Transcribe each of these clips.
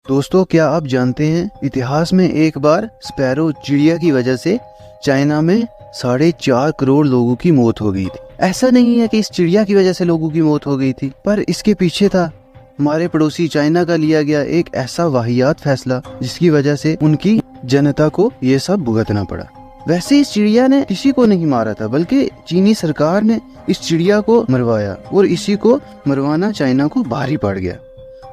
दोस्तों, क्या आप जानते हैं इतिहास में एक बार स्पैरो चिड़िया की वजह से चाइना में 4.5 करोड़ लोगों की मौत हो गई थी। ऐसा नहीं है कि इस चिड़िया की वजह से लोगों की मौत हो गई थी, पर इसके पीछे था हमारे पड़ोसी चाइना का लिया गया एक ऐसा वाहियात फैसला जिसकी वजह से उनकी जनता को ये सब भुगतना पड़ा। वैसे इस चिड़िया ने किसी को नहीं मारा था, बल्कि चीनी सरकार ने इस चिड़िया को मरवाया और इसी को मरवाना चाइना को भारी पड़ गया।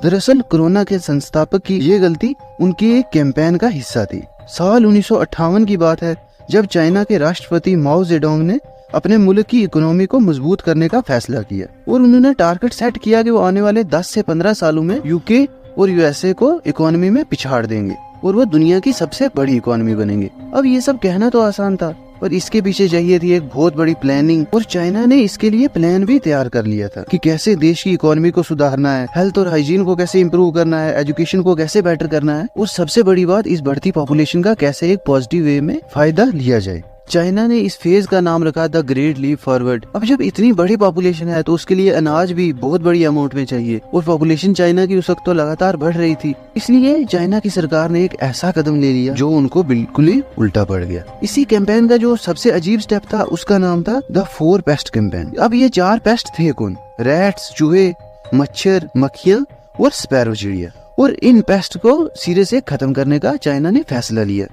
दरअसल कोरोना के संस्थापक की ये गलती उनकी एक कैंपेन का हिस्सा थी। साल 1958 की बात है, जब चाइना के राष्ट्रपति माओ जेडोंग ने अपने मुल्क की इकोनॉमी को मजबूत करने का फैसला किया और उन्होंने टारगेट सेट किया कि वो आने वाले 10 से 15 सालों में यूके और यूएसए को इकोनॉमी में पिछाड़ देंगे और वो दुनिया की सबसे बड़ी इकोनॉमी बनेंगे। अब ये सब कहना तो आसान था, पर इसके पीछे चाहिए थी एक बहुत बड़ी प्लानिंग, और चाइना ने इसके लिए प्लान भी तैयार कर लिया था कि कैसे देश की इकोनॉमी को सुधारना है, हेल्थ और हाइजीन को कैसे इम्प्रूव करना है, एजुकेशन को कैसे बेटर करना है, और सबसे बड़ी बात इस बढ़ती पॉपुलेशन का कैसे एक पॉजिटिव वे में फायदा लिया जाए। चाइना ने इस फेज का नाम रखा द ग्रेट लीप फॉरवर्ड। अब जब इतनी बड़ी पॉपुलेशन है तो उसके लिए अनाज भी बहुत बड़ी अमाउंट में चाहिए, और पॉपुलेशन चाइना की उस वक्त तो लगातार बढ़ रही थी। इसलिए चाइना की सरकार ने एक ऐसा कदम ले लिया जो उनको बिल्कुल ही उल्टा पड़ गया। इसी कैंपेन का जो सबसे अजीब स्टेप था उसका नाम था द 4 पेस्ट कैंपेन। अब ये 4 पेस्ट थे कौन? रैट्स, चूहे, मच्छर, मक्खियाँ और स्पैरो चिड़िया। और इन पेस्ट को सिरे से खत्म करने का चाइना ने फैसला लिया।